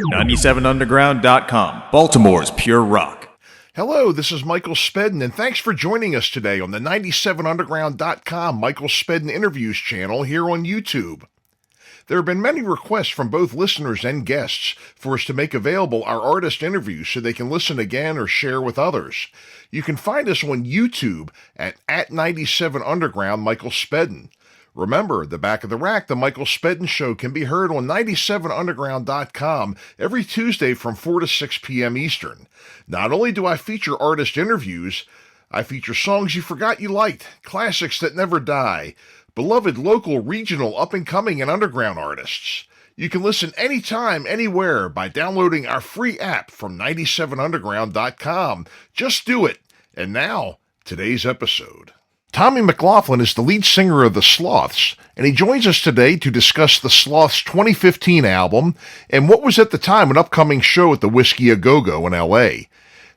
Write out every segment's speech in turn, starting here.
97underground.com, Baltimore's pure rock. Hello, this is Michael Spedden, and thanks for joining us today on the 97underground.com Michael Spedden Interviews channel here on YouTube. There have been many requests from both listeners and guests for us to make available our artist interviews so they can listen again or share with others. You can find us on YouTube at 97underground Michael Spedden. Remember, the Back of the Rack, the Michael Spedden Show, can be heard on 97underground.com every Tuesday from 4 to 6 p.m. Eastern. Not only do I feature artist interviews, I feature songs you forgot you liked, classics that never die, beloved local, regional, up-and-coming, and underground artists. You can listen anytime, anywhere by downloading our free app from 97underground.com. Just do it. And now, today's episode. Tommy McLaughlin is the lead singer of the Sloths, and he joins us today to discuss the Sloths' 2015 album and what was at the time an upcoming show at the Whiskey A Go-Go in L.A.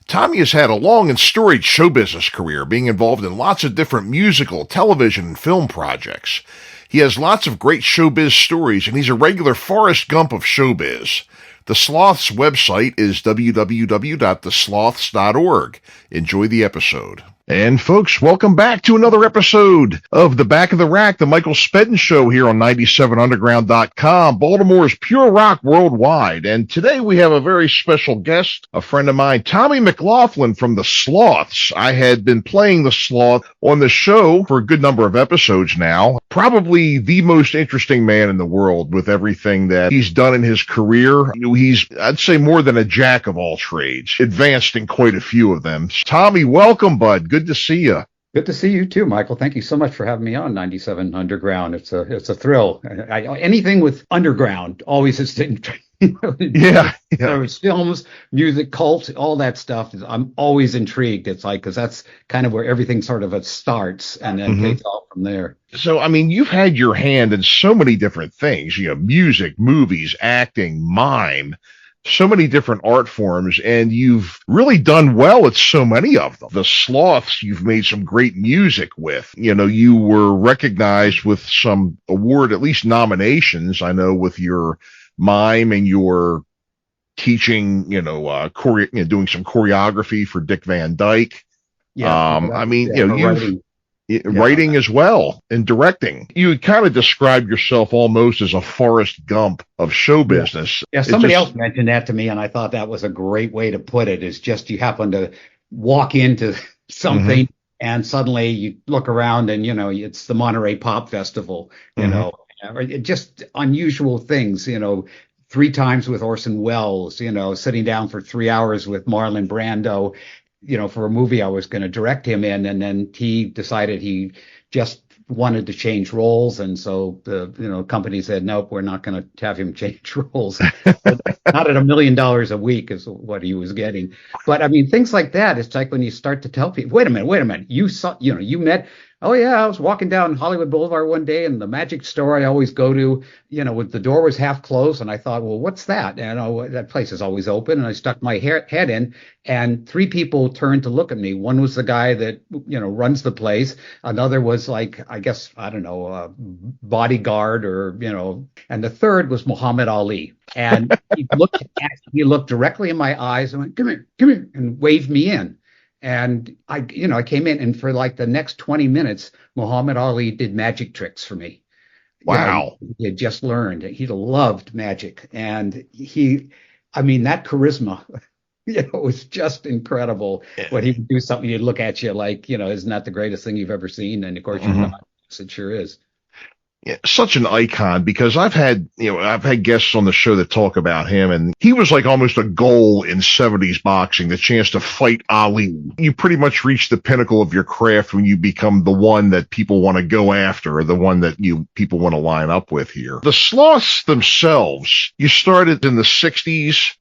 Tommy has had a long and storied show business career, being involved in lots of different musical, television, and film projects. He has lots of great showbiz stories, and he's a regular Forrest Gump of showbiz. The Sloths' website is www.thesloths.org. Enjoy the episode. And folks, welcome back to another episode of The Back of the Rack, the Michael Spedden Show here on 97underground.com, Baltimore's pure rock worldwide. And today we have a very special guest, a friend of mine, Tommy McLaughlin from the Sloths. I had been playing the Sloth on the show for a good number of episodes now. Probably the most interesting man in the world with everything that he's done in his career. He's, I'd say, more than a jack of all trades, advanced in quite a few of them. Tommy, welcome, bud. Good to see you. Good to see you too, Michael. Thank you so much for having me on 97 Underground. It's a thrill. Anything with underground always is. Yeah. There's films, music, cult, all that stuff. I'm always intrigued. It's like, because that's kind of where everything sort of starts and then takes off from there. So, I mean, you've had your hand in so many different things, music, movies, acting, mime, so many different art forms, and you've really done well at so many of them. The Sloths, you've made some great music with. You were recognized with some award, at least nominations, I know, with your mime and your teaching, doing some choreography for Dick Van Dyke. Writing as well and directing. You kind of describe yourself almost as a Forrest Gump of show business. Yeah, somebody else mentioned that to me, and I thought that was a great way to put it, is just you happen to walk into something and suddenly you look around and, it's the Monterey Pop Festival, just unusual things, 3 times with Orson Welles, sitting down for 3 hours with Marlon Brando, for a movie I was going to direct him in, and then he decided he just wanted to change roles, and so the company said, nope, we're not going to have him change roles. Not at $1 million a week is what he was getting. But I mean, things like that. It's like when you start to tell people, wait a minute, you saw, you met. Oh yeah, I was walking down Hollywood Boulevard one day, and the magic store I always go to, the door was half closed, and I thought, well, what's that? And that place is always open, and I stuck my head in, and 3 people turned to look at me. One was the guy that runs the place. Another was like, I guess, I don't know, a bodyguard, or and the third was Muhammad Ali. And he looked directly in my eyes and went, come here, and waved me in. And I came in, and for like the next 20 minutes, Muhammad Ali did magic tricks for me. Wow. He had just learned. He loved magic. And that charisma, was just incredible. When he would do something, he'd look at you like, isn't that the greatest thing you've ever seen? And of course, you're not. Yes, it sure is. Yeah, such an icon, because I've had guests on the show that talk about him, and he was like almost a goal in 70s boxing, the chance to fight Ali. You pretty much reach the pinnacle of your craft when you become the one that people want to go after, or the one that people want to line up with here. The Sloths themselves, you started in the 60s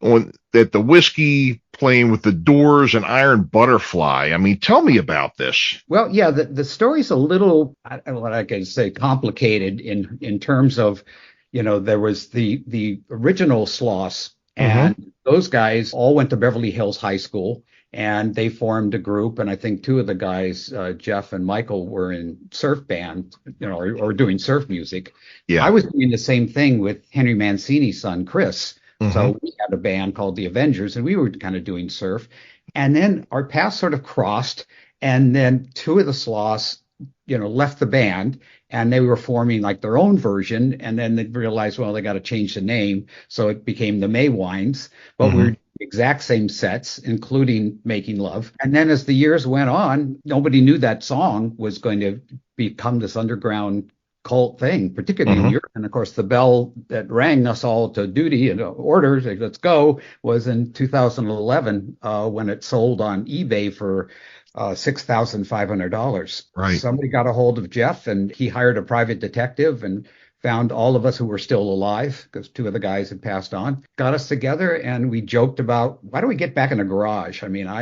at the Whiskey, playing with the Doors and Iron Butterfly. I mean, tell me about this. Well, yeah, the story's a little, what I can say, complicated in terms of, there was the original Sloths, and those guys all went to Beverly Hills High School, and they formed a group. And I think 2 of the guys, Jeff and Michael, were in surf band, or doing surf music. Yeah. I was doing the same thing with Henry Mancini's son, Chris. Mm-hmm. So we had a band called the Avengers, and we were kind of doing surf. And then our paths sort of crossed, and then two of the Sloths, left the band, and they were forming like their own version. And then they realized, well, they got to change the name, so it became the Maywines. But Mm-hmm. we're the exact same sets, including Making Love. And then as the years went on, nobody knew that song was going to become this underground cult thing, particularly in Mm-hmm. Europe. And of course, the bell that rang us all to duty and orders, like, let's go, was in 2011 when it sold on eBay for $6,500. Right. Somebody got a hold of Jeff, and he hired a private detective and found all of us who were still alive, because two of the guys had passed on, got us together, and we joked about, why don't we get back in the garage? I mean, I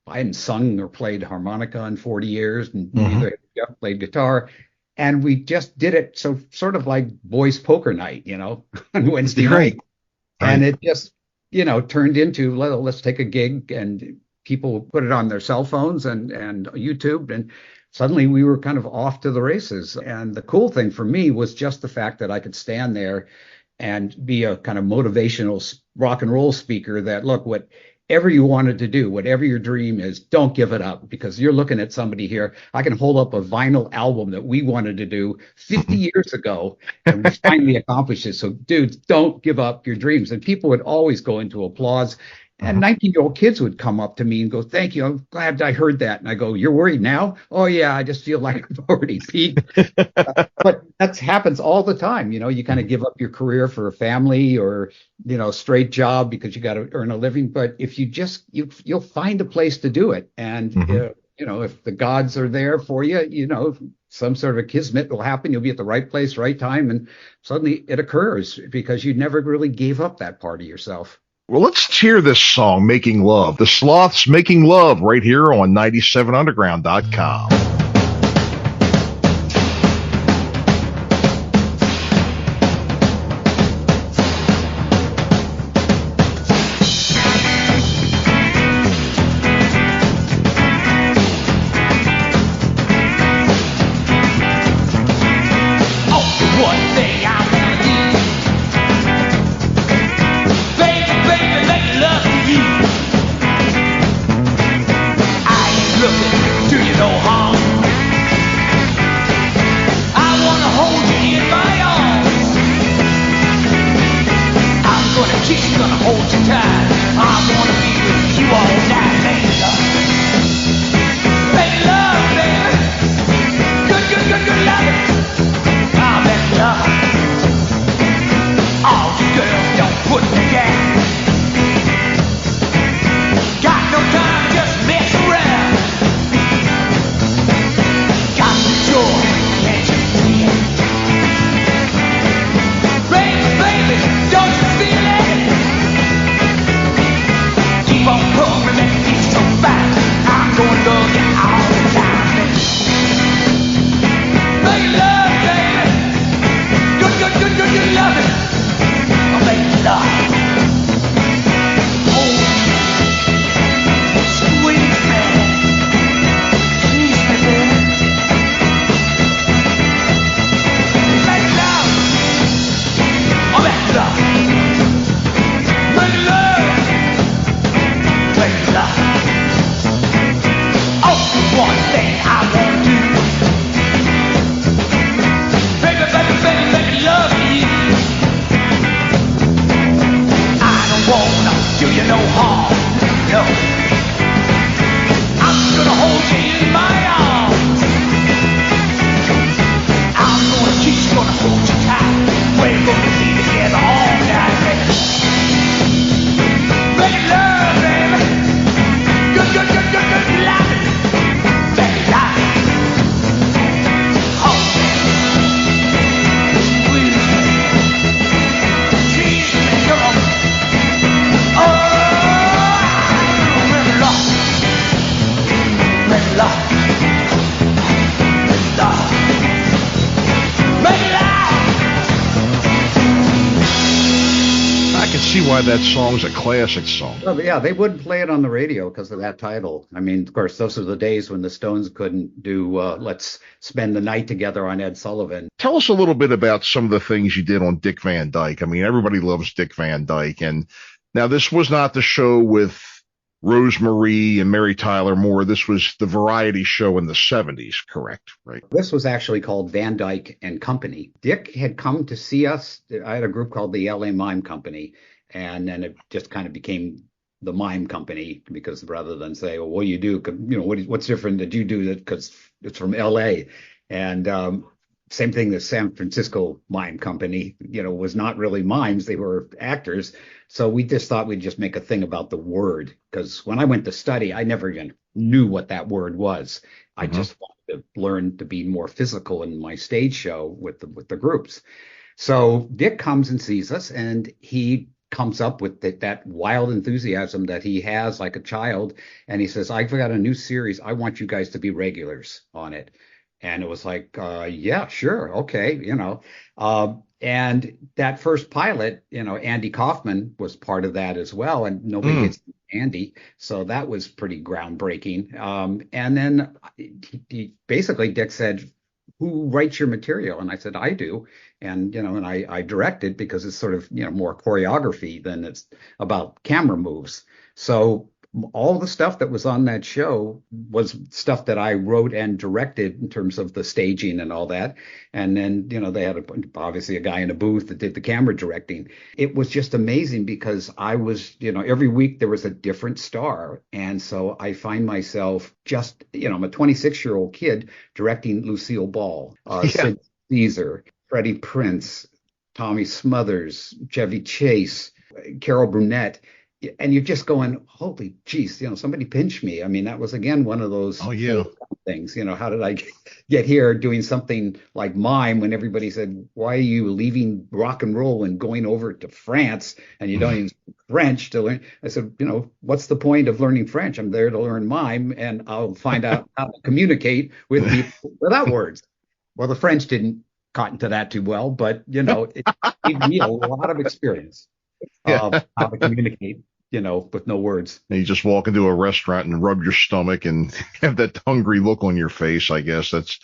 hadn't sung or played harmonica in 40 years, and Mm-hmm. neither had Jeff played guitar. And we just did it so sort of like boys poker night, on Wednesday Right. night. And it just, turned into, let's take a gig, and people put it on their cell phones and YouTube, and suddenly we were kind of off to the races. And the cool thing for me was just the fact that I could stand there and be a kind of motivational rock and roll speaker that, look, whatever you wanted to do, whatever your dream is, don't give it up, because you're looking at somebody here. I can hold up a vinyl album that we wanted to do 50 years ago, and we finally accomplished it. So, dudes, don't give up your dreams. And people would always go into applause. And 19-year-old kids would come up to me and go, thank you, I'm glad I heard that. And I go, you're worried now? Oh, yeah, I just feel like I've already peaked. But that happens all the time. You kind of give up your career for a family or, straight job because you got to earn a living. But if you just, you'll find a place to do it. And, if the gods are there for you, some sort of a kismet will happen. You'll be at the right place, right time. And suddenly it occurs because you never really gave up that part of yourself. Well, let's hear this song, Making Love. The Sloths, Making Love, right here on 97underground.com. Oh why that song's a classic song. Well, yeah, they wouldn't play it on the radio because of that title. I mean, of course, those are the days when the Stones couldn't do Let's Spend the Night Together on Ed Sullivan. Tell us a little bit about some of the things you did on Dick Van Dyke. I mean, everybody loves Dick Van Dyke. And now this was not the show with Rosemarie and Mary Tyler Moore. This was the variety show in the 70s, correct? Right. This was actually called Van Dyke and Company. Dick had come to see us. I had a group called the LA Mime Company, and then it just kind of became the Mime Company, because rather than say, well, what do you do? You know, what's different that you do that because it's from LA? And same thing, the San Francisco Mime Company, you know, was not really mimes. They were actors. So we just thought we'd just make a thing about the word, because when I went to study, I never even knew what that word was. I just wanted to learn to be more physical in my stage show with the groups. So Dick comes and sees us, and he comes up with that wild enthusiasm that he has like a child. And he says, I've got a new series. I want you guys to be regulars on it. And it was like, yeah, sure. Okay. You know, and that first pilot, you know, Andy Kaufman was part of that as well. And nobody gets Andy. So that was pretty groundbreaking. And then he basically, Dick said, who writes your material? And I said, I do. And, you know, and I directed, because it's sort of, you know, more choreography than it's about camera moves. So all the stuff that was on that show was stuff that I wrote and directed in terms of the staging and all that. And then, you know, they had obviously a guy in a booth that did the camera directing. It was just amazing, because I was, you know, every week there was a different star. And so I find myself just, you know, I'm a 26-year-old kid directing Lucille Ball, Sid Caesar, Freddie Prinze, Tommy Smothers, Chevy Chase, Carol Burnett. And you're just going, holy geez, you know, somebody pinched me. I mean, that was, again, one of those things, you know, how did I get here doing something like mime when everybody said, why are you leaving rock and roll and going over to France and you don't even speak French to learn? I said, you know, what's the point of learning French? I'm there to learn mime, and I'll find out how to communicate with people without words. Well, the French didn't cotton to that too well, but, you know, it gave me a lot of experience of how to communicate, you know, with no words. And you just walk into a restaurant and rub your stomach and have that hungry look on your face, I guess. That's,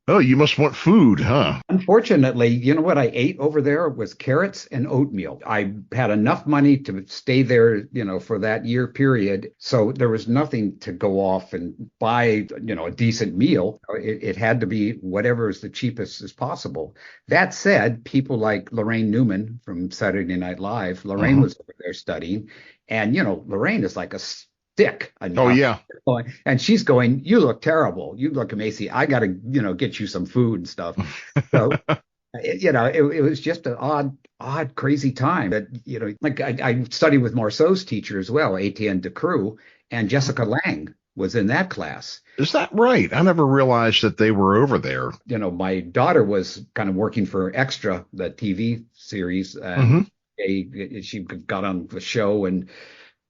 oh, you must want food, huh? Unfortunately, you know what I ate over there was carrots and oatmeal. I had enough money to stay there, you know, for that year period. So there was nothing to go off and buy, you know, a decent meal. It had to be whatever is the cheapest as possible. That said, people like Lorraine Newman from Saturday Night Live, Lorraine was over there studying. And, you know, Lorraine is like a stick. Oh, yeah. And she's going, you look terrible. You look amazing. I got to, you know, get you some food and stuff. So, you know, it was just an odd, crazy time that, you know, like I studied with Marceau's teacher as well, Etienne Decroux, and Jessica Lange was in that class. Is that right? I never realized that they were over there. You know, my daughter was kind of working for Extra, the TV series. She got on the show, and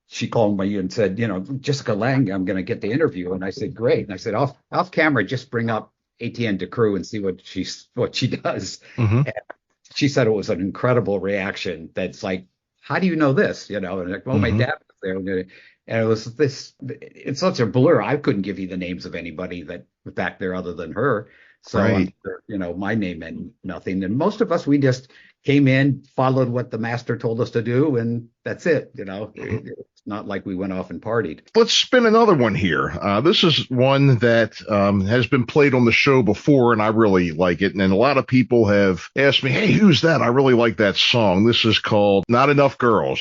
she called me and said, you know, Jessica Lange, I'm going to get the interview. And I said, great. And I said, off camera, just bring up Etienne Decroux and see what she does. And she said it was an incredible reaction. That's like, how do you know this? You know, and like, well, my dad was there. And it was it's such a blur. I couldn't give you the names of anybody that was back there other than her. So, right. You know, my name meant nothing. And most of us, we just came in, followed what the master told us to do, and that's it. You know, it's not like we went off and partied. Let's spin another one here. This is one that has been played on the show before, and I really like it. And a lot of people have asked me, hey, who's that? I really like that song. This is called Not Enough Girls.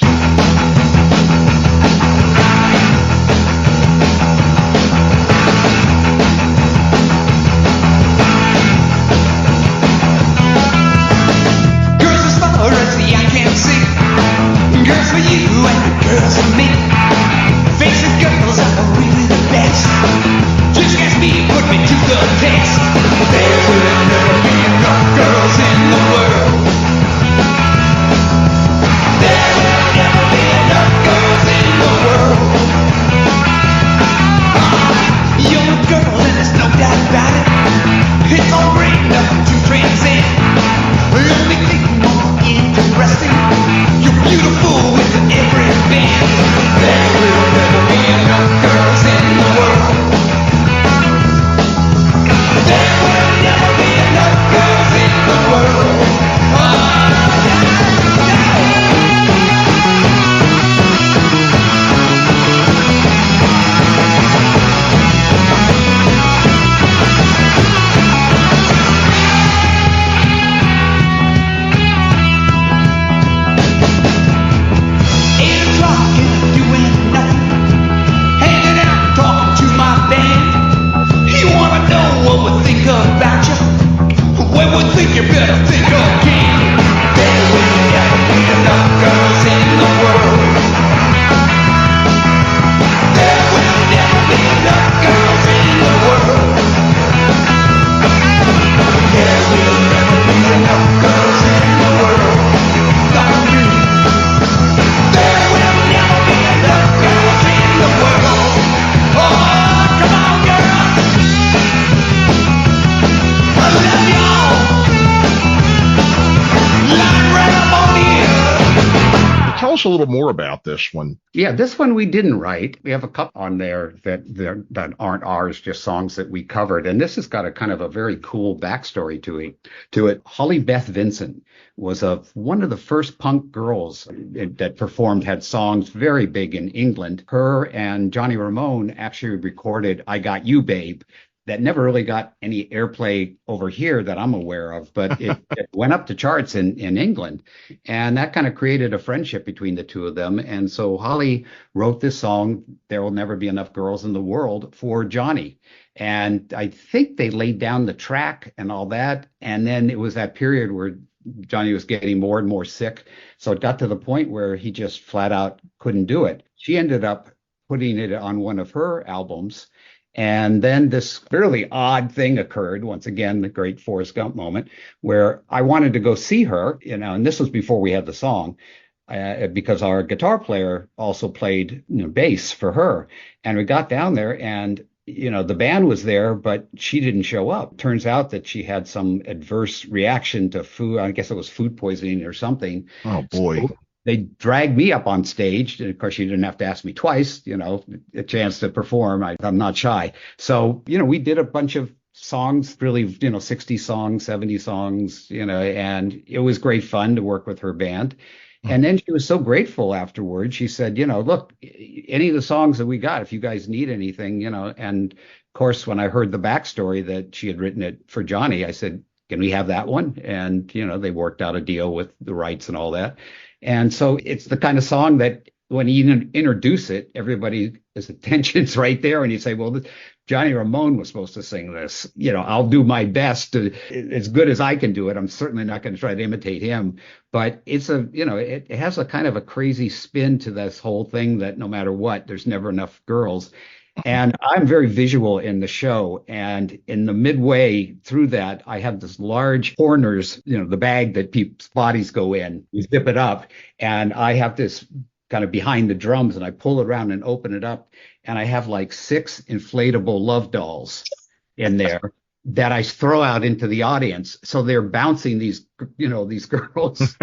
You're beautiful with an us a little more about this one. Yeah, this one we didn't write. We have a couple on there that aren't ours, just songs that we covered. And this has got a kind of a very cool backstory to it. Holly Beth Vincent was one of the first punk girls that performed, had songs very big in England. Her and Johnny Ramone actually recorded I Got You, Babe. That never really got any airplay over here that I'm aware of, but it went up the charts in England. And that kind of created a friendship between the two of them. And so Holly wrote this song, There Will Never Be Enough Girls in the World, for Johnny. And I think they laid down the track and all that. And then it was that period where Johnny was getting more and more sick. So it got to the point where he just flat out couldn't do it. She ended up putting it on one of her albums. And then this fairly odd thing occurred, once again, the great Forrest Gump moment, where I wanted to go see her, and this was before we had the song, because our guitar player also played bass for her. And we got down there and, the band was there, but she didn't show up. Turns out that she had some adverse reaction to food. I guess it was food poisoning or something. Oh, boy. So they dragged me up on stage. And of course, you didn't have to ask me twice, a chance to perform. I'm not shy. So, we did a bunch of songs, really, 60 songs, 70 songs, and it was great fun to work with her band. And then she was so grateful afterwards. She said, look, any of the songs that we got, if you guys need anything, and of course, when I heard the backstory that she had written it for Johnny, I said, can we have that one? And, they worked out a deal with the rights and all that. And so it's the kind of song that when you introduce it, everybody's attention's right there. And you say, well, Johnny Ramone was supposed to sing this. I'll do my best to, as good as I can do it. I'm certainly not going to try to imitate him. But it's it has a kind of a crazy spin to this whole thing that no matter what, there's never enough girls. And I'm very visual in the show. And in the midway through that, I have this large Horner's, the bag that people's bodies go in. You zip it up. And I have this kind of behind the drums and I pull it around and open it up. And I have like 6 inflatable love dolls in there that I throw out into the audience. So they're bouncing these girls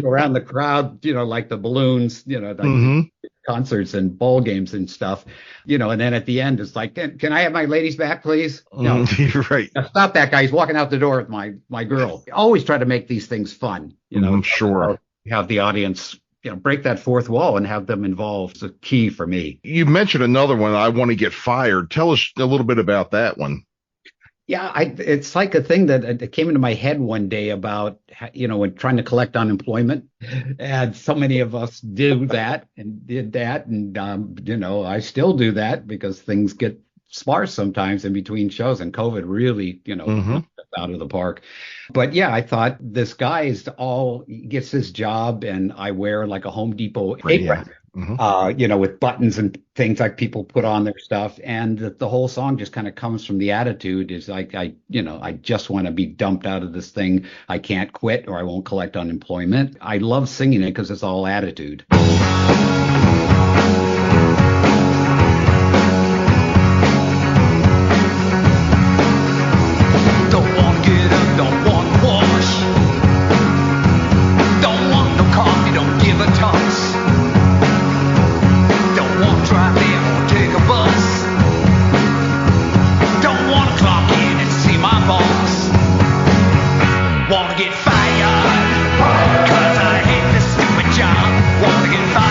around the crowd, like the balloons, like concerts and ball games and stuff, and then at the end, it's like, can I have my ladies back, please? No, Right. Now, stop that guy. He's walking out the door with my girl. I always try to make these things fun, Sure. Have the audience, break that fourth wall and have them involved. It's a key for me. You mentioned another one, I Want to Get Fired. Tell us a little bit about that one. Yeah, it's like a thing that came into my head one day about, when trying to collect unemployment. And so many of us do that and did that. And, I still do that because things get sparse sometimes in between shows. And COVID really, out of the park. But yeah, I thought this guy gets his job and I wear like a Home Depot apron. With buttons and things like people put on their stuff. And the whole song just kind of comes from the attitude is like, I just want to be dumped out of this thing. I can't quit or I won't collect unemployment. I love singing it because it's all attitude. Wanna get fired, 'cause I hate this stupid job. Wanna get fired.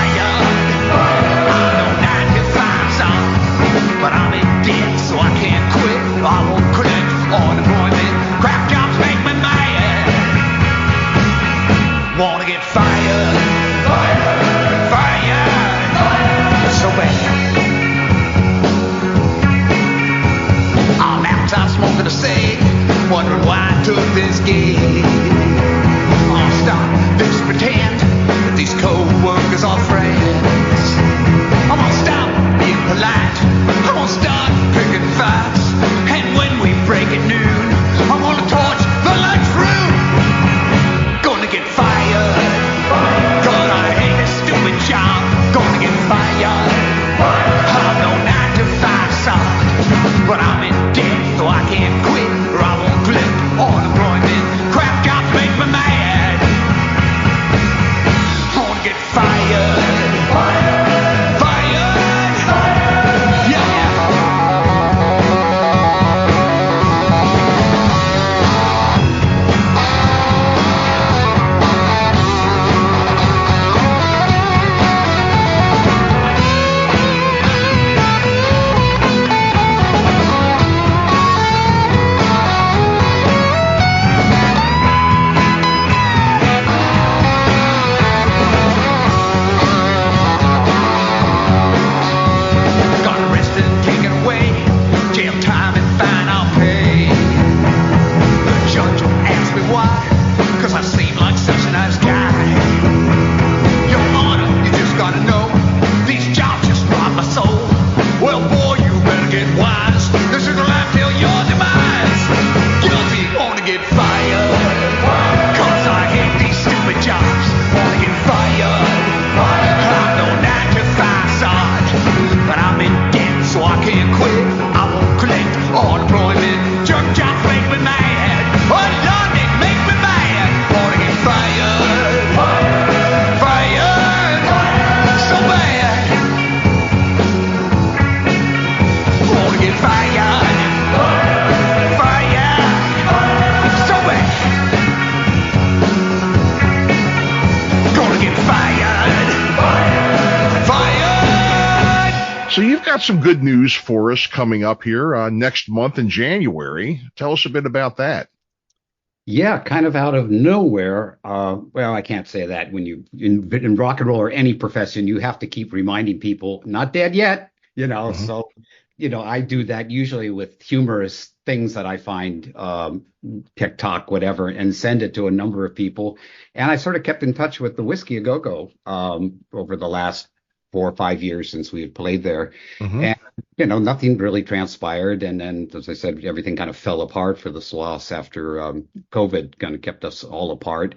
So you've got some good news for us coming up here next month in January. Tell us a bit about that. Yeah, kind of out of nowhere. Well, I can't say that. When you in rock and roll or any profession, you have to keep reminding people, not dead yet, So, I do that usually with humorous things that I find, TikTok, whatever, and send it to a number of people. And I sort of kept in touch with the Whiskey A Go-Go over the last 4 or 5 years since we had played there. And, nothing really transpired. And then, as I said, everything kind of fell apart for the Sloths after COVID kind of kept us all apart.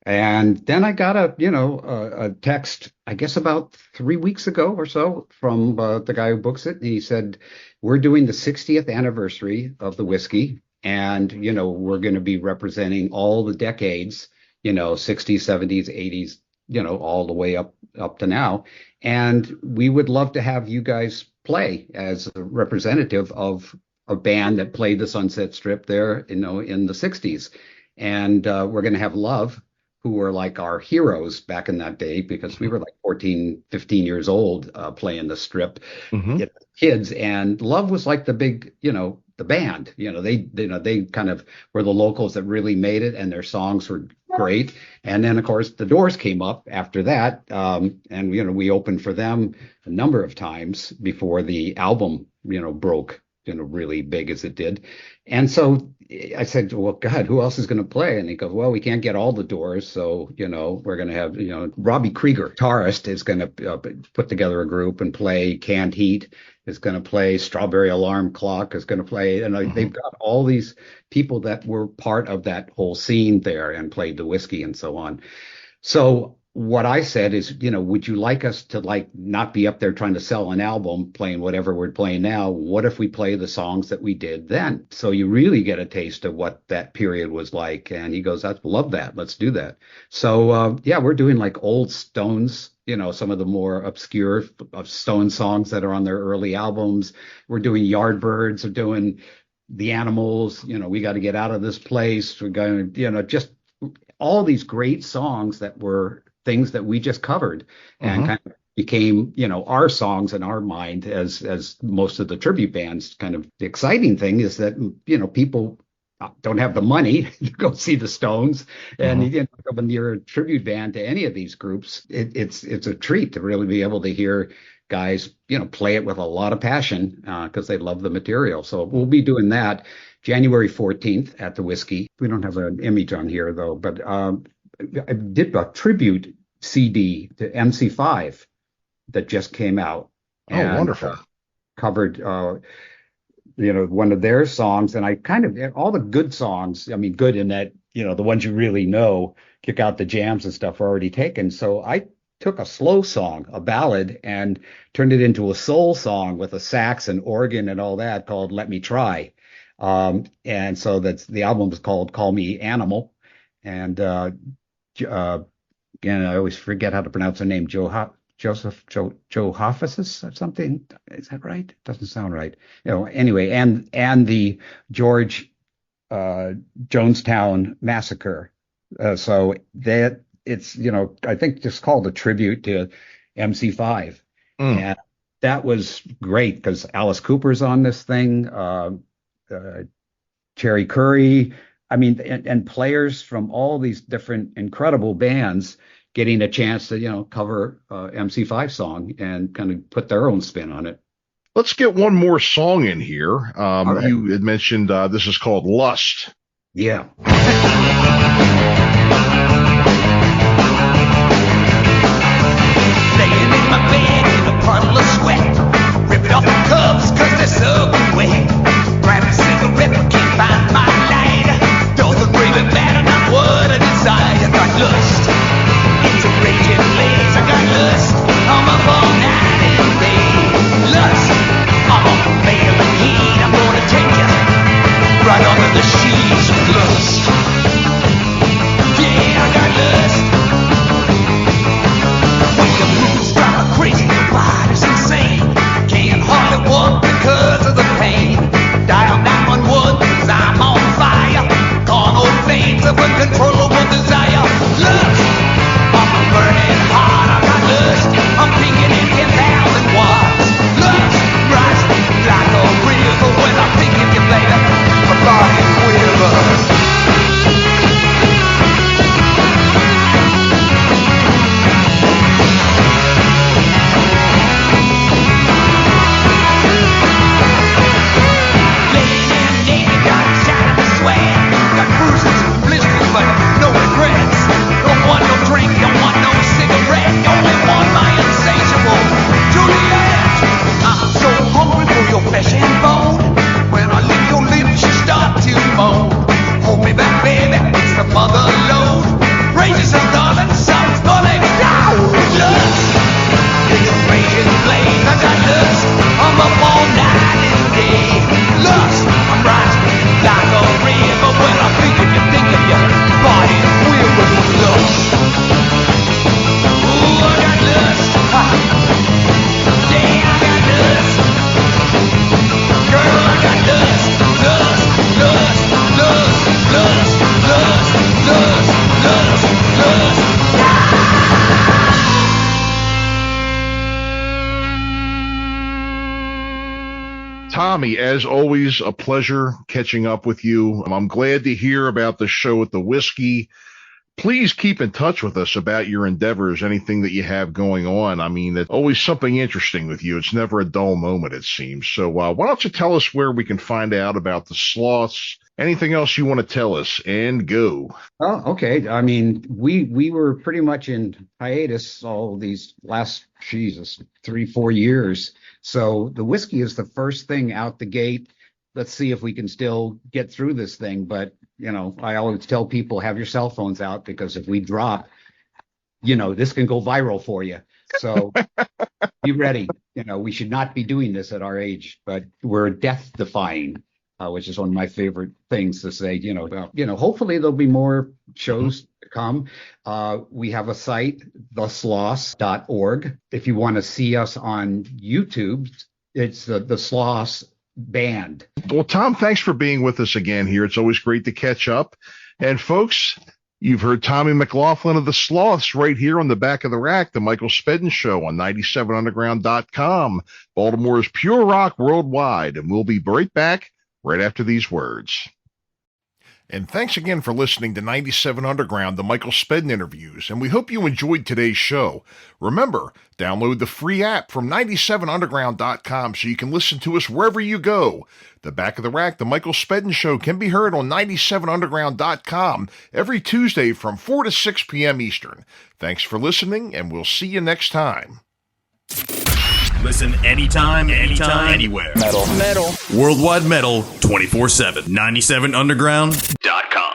And then I got a text, I guess about 3 weeks ago or so, from the guy who books it. And he said, we're doing the 60th anniversary of the whiskey. And, we're going to be representing all the decades, 60s, 70s, 80s, all the way up to now. And we would love to have you guys play as a representative of a band that played the Sunset Strip there, in the 60s. And we're going to have Love, who were like our heroes back in that day, because we were like 14, 15 years old playing the Strip, kids. And Love was like the big, the band. They kind of were the locals that really made it, and their songs were great. And then, of course, the Doors came up after that, and we opened for them a number of times before the album broke really big as it did. And so I said, well, God, who else is going to play? And he goes, well, we can't get all the Doors, so we're going to have Robbie Krieger, guitarist, is going to put together a group and play. Canned Heat is going to play. Strawberry Alarm Clock is going to play. And they've got all these people that were part of that whole scene there and played the whiskey and so on. So what I said is, would you like us to not be up there trying to sell an album, playing whatever we're playing now? What if we play the songs that we did then? So you really get a taste of what that period was like. And he goes, I love that. Let's do that. So, we're doing like old Stones, some of the more obscure Stones songs that are on their early albums. We're doing Yardbirds, we're doing The Animals, We Got to Get Out of This Place. We're going to, just all these great songs that were things that we just covered and kind of became, our songs in our mind as most of the tribute bands. Kind of the exciting thing is that, people don't have the money to go see the Stones. And when you're a tribute band to any of these groups, it's a treat to really be able to hear guys, play it with a lot of passion because they love the material. So we'll be doing that January 14th at the Whiskey. We don't have an image on here, though, but I did a tribute CD to MC5 that just came out. Oh, wonderful. Covered, one of their songs. And I kind of, all the good songs, good in that, the ones you really know, Kick Out the Jams and stuff are already taken. So I took a slow song, a ballad, and turned it into a soul song with a sax and organ and all that called Let Me Try. And so the album is called Call Me Animal. And again, I always forget how to pronounce her name, Joseph Hoffasis or something. Is that right? Doesn't sound right. Anyway, and the George Jonestown Massacre. So that it's, I think just called a tribute to MC5. And that was great because Alice Cooper's on this thing, Cherry Curry. And players from all these different incredible bands getting a chance to, cover MC5 song and kind of put their own spin on it. Let's get one more song in here. Right. You had mentioned this is called Lust. Yeah. Laying in my bed in a puddle of sweat, ripping off the cuffs cause they're soaking wet. Grab a cigarette but can't find my light. Doesn't really matter not what I desire. Got lust, it's a raging blaze. I got lust, I'm up all night and day. Lust, I'm on the veil of heat. I'm gonna take you right under the sheets of lust. Tommy, as always, a pleasure catching up with you. I'm glad to hear about the show at the whiskey. Please keep in touch with us about your endeavors, anything that you have going on. I mean, it's always something interesting with you. It's never a dull moment, it seems. So why don't you tell us where we can find out about the Sloths? Anything else you want to tell us? And go. Oh, okay. I mean, we were pretty much in hiatus all these last, 3-4 years. So the whiskey is the first thing out the gate. Let's see if we can still get through this thing. But, I always tell people, have your cell phones out, because if we drop, this can go viral for you. So be ready. We should not be doing this at our age, but we're death defying. Which is one of my favorite things to say, hopefully there'll be more shows to come. We have a site, thesloths.org. If you want to see us on YouTube, it's the Sloths Band. Well, Tom, thanks for being with us again here. It's always great to catch up. And folks, you've heard Tommy McLaughlin of the Sloths right here on the Back of the Rack, the Michael Spedden Show on 97underground.com, Baltimore's Pure Rock Worldwide. And we'll be right back right after these words. And thanks again for listening to 97 Underground, the Michael Spedden Interviews, and we hope you enjoyed today's show. Remember, download the free app from 97underground.com so you can listen to us wherever you go. The Back of the Rack, the Michael Spedden Show, can be heard on 97underground.com every Tuesday from 4 to 6 p.m. Eastern. Thanks for listening, and we'll see you next time. Listen anytime, anywhere. Metal. Worldwide Metal 24/7. 97underground.com.